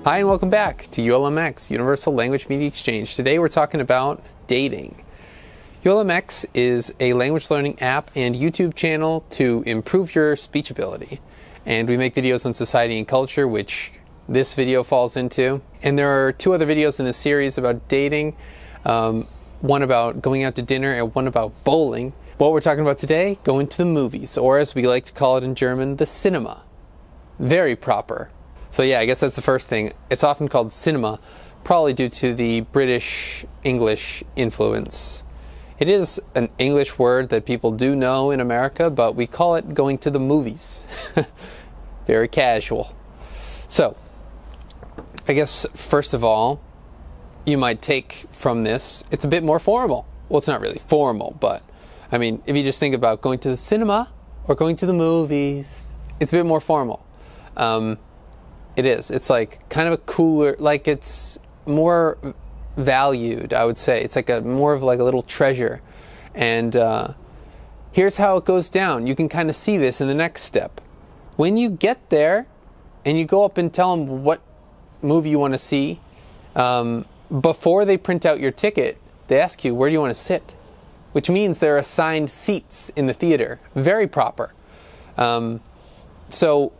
Hi and welcome back to ULMX, Universal Language Media Exchange. Today we're talking about dating. ULMX is a language learning app and YouTube channel to improve your speech ability. And we make videos on society and culture, which this video falls into. And there are two other videos in this series about dating, one about going out to dinner and one about bowling. What we're talking about today, going to the movies, or as we like to call it in German, the cinema. Very proper. So yeah, I guess that's the first thing. It's often called cinema, probably due to the British English influence. It is an English word that people do know in America, but we call it going to the movies. Very casual. So, I guess first of all, you might take from this, it's a bit more formal. Well, it's not really formal, but I mean, if you just think about going to the cinema or going to the movies, it's a bit more formal. It is. It's like kind of a cooler, like it's more valued, I would say. It's like more of like a little treasure. And here's how it goes down. You can kind of see this in the next step. When you get there and you go up and tell them what movie you want to see, before they print out your ticket, they ask you, where do you want to sit? Which means they're assigned seats in the theater. Very proper. So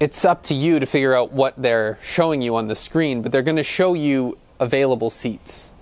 it's up to you to figure out what they're showing you on the screen, but they're going to show you available seats.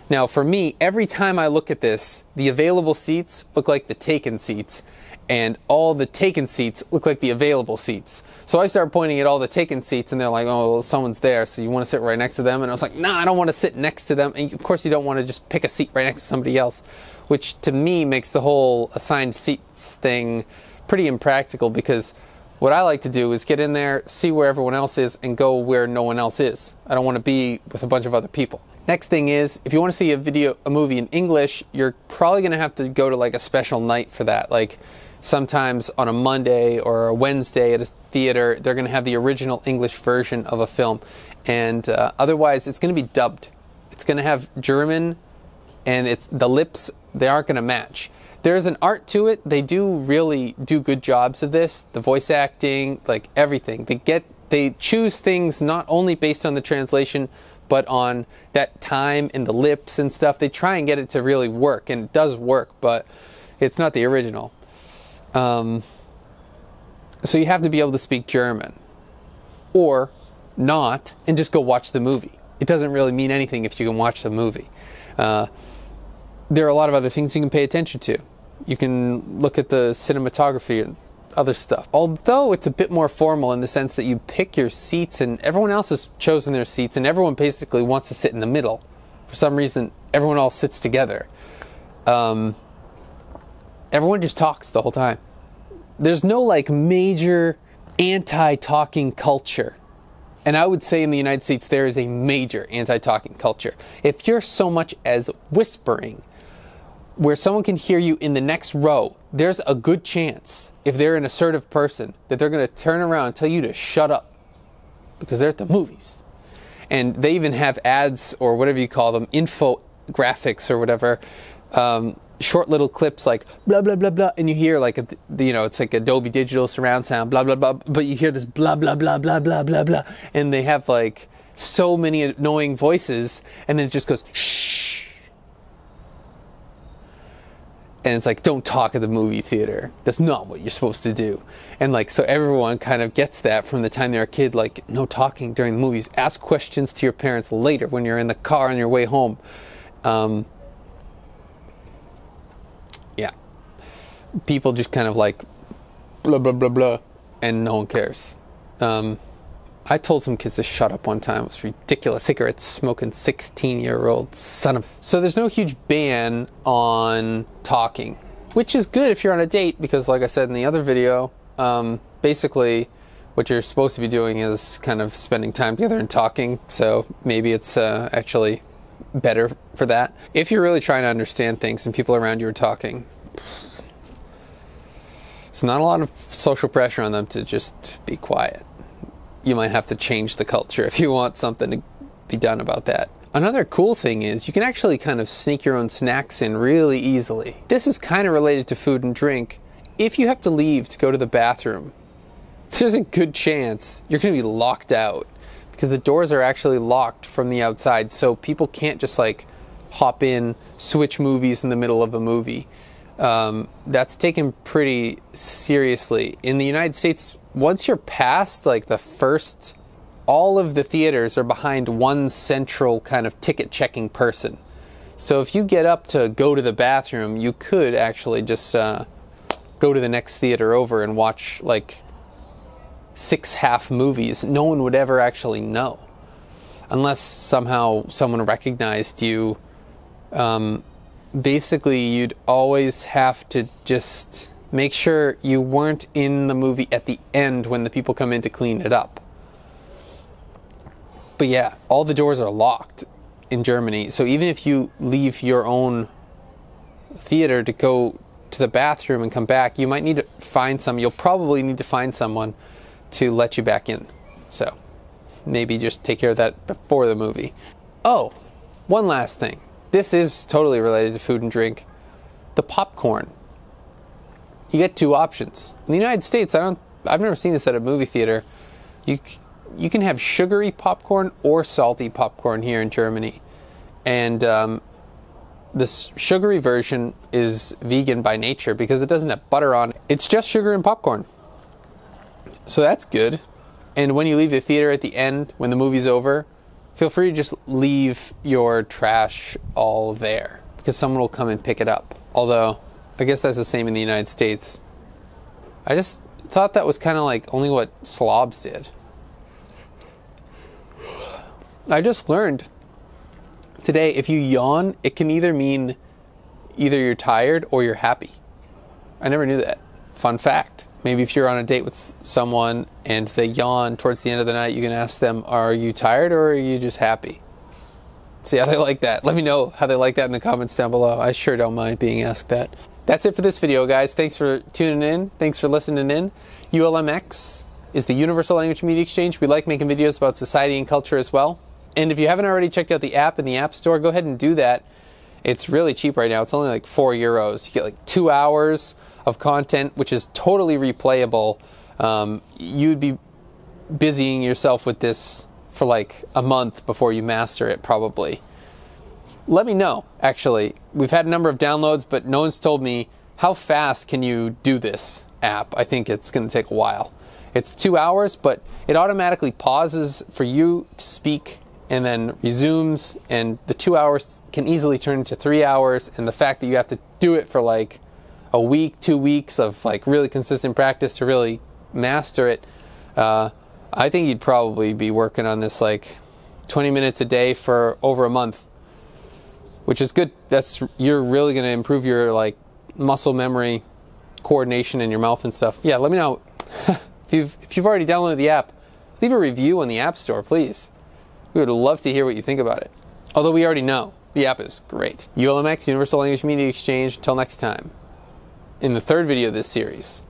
Now, for me, every time I look at this, the available seats look like the taken seats, and all the taken seats look like the available seats. So I start pointing at all the taken seats, and they're like, oh, well, someone's there, so you want to sit right next to them? And I was like, nah, I don't want to sit next to them. And of course, you don't want to just pick a seat right next to somebody else, which to me makes the whole assigned seats thing pretty impractical, because what I like to do is get in there, see where everyone else is, and go where no one else is. I don't want to be with a bunch of other people. Next thing is, if you want to see a movie in English, you're probably going to have to go to like a special night for that. Like sometimes on a Monday or a Wednesday at a theater, they're going to have the original English version of a film. And otherwise, it's going to be dubbed. It's going to have German, and the lips, they aren't going to match. There's an art to it. They do really do good jobs of this. The voice acting, like everything. They choose things not only based on the translation, but on that time and the lips and stuff. They try and get it to really work, and it does work, but it's not the original. So you have to be able to speak German. Or not, and just go watch the movie. It doesn't really mean anything if you can watch the movie. There are a lot of other things you can pay attention to. You can look at the cinematography and other stuff. Although it's a bit more formal in the sense that you pick your seats and everyone else has chosen their seats and everyone basically wants to sit in the middle. For some reason, everyone else sits together. Everyone just talks the whole time. There's no like major anti-talking culture. And I would say in the United States there is a major anti-talking culture. If you're so much as whispering, where someone can hear you in the next row, there's a good chance, if they're an assertive person, that they're going to turn around and tell you to shut up. Because they're at the movies. And they even have ads, or whatever you call them, infographics or whatever, short little clips like blah, blah, blah, blah. And you hear like, it's like Adobe Digital surround sound, blah, blah, blah. But you hear this blah, blah, blah, blah, blah, blah, blah. And they have like so many annoying voices. And then it just goes, shh. And it's like, don't talk at the movie theater. That's not what you're supposed to do. And like, so everyone kind of gets that from the time they're a kid, like, no talking during the movies. Ask questions to your parents later when you're in the car on your way home. Yeah. People just kind of like, blah, blah, blah, blah, and no one cares. I told some kids to shut up one time. It was ridiculous. Cigarette smoking 16-year-old son of... So there's no huge ban on talking, which is good if you're on a date, because like I said in the other video, basically what you're supposed to be doing is kind of spending time together and talking. So maybe it's actually better for that. If you're really trying to understand things and people around you are talking, it's not a lot of social pressure on them to just be quiet. You might have to change the culture if you want something to be done about that. Another cool thing is you can actually kind of sneak your own snacks in really easily. This is kind of related to food and drink. If you have to leave to go to the bathroom, there's a good chance you're going to be locked out. because the doors are actually locked from the outside, so people can't just like hop in, switch movies in the middle of a movie. That's taken pretty seriously. In the United States, once you're past like the first, all of the theaters are behind one central kind of ticket checking person. So if you get up to go to the bathroom, you could actually just go to the next theater over and watch like 6 half movies. No one would ever actually know, unless somehow someone recognized you. Basically, you'd always have to just make sure you weren't in the movie at the end when the people come in to clean it up. But yeah, all the doors are locked in Germany. So even if you leave your own theater to go to the bathroom and come back, you might need to find you'll probably need to find someone to let you back in. So maybe just take care of that before the movie. Oh, one last thing. This is totally related to food and drink. The popcorn. You get 2 options. In the United States, I've never seen this at a movie theater. You can have sugary popcorn or salty popcorn here in Germany. And this sugary version is vegan by nature because it doesn't have butter on it. It's just sugar and popcorn. So that's good. And when you leave the theater at the end, when the movie's over, feel free to just leave your trash all there, because someone will come and pick it up. Although, I guess that's the same in the United States. I just thought that was kind of like only what slobs did. I just learned today, if you yawn, it can either mean either you're tired or you're happy. I never knew that. Fun fact. Maybe if you're on a date with someone and they yawn towards the end of the night, you can ask them, are you tired or are you just happy? See how they like that. Let me know how they like that in the comments down below. I sure don't mind being asked that. That's it for this video, guys. Thanks for tuning in. Thanks for listening in. ULMX is the Universal Language Media Exchange. We like making videos about society and culture as well. And if you haven't already checked out the app in the App Store, go ahead and do that. It's really cheap right now. It's only like €4. You get like 2 hours of content, which is totally replayable. You'd be busying yourself with this for like a month before you master it, probably. Let me know, actually. We've had a number of downloads, but no one's told me how fast can you do this app. I think it's going to take a while. It's 2 hours, but it automatically pauses for you to speak and then resumes, and the 2 hours can easily turn into 3 hours, and the fact that you have to do it for like a week, 2 weeks of like really consistent practice to really master it, I think you'd probably be working on this like 20 minutes a day for over a month, which is good. You're really going to improve your like muscle memory, coordination in your mouth and stuff. Yeah, let me know if you've already downloaded the app. Leave a review on the App Store, please. We would love to hear what you think about it. Although we already know the app is great. ULMX, Universal Language Media Exchange. Until next time. In the 3rd video of this series.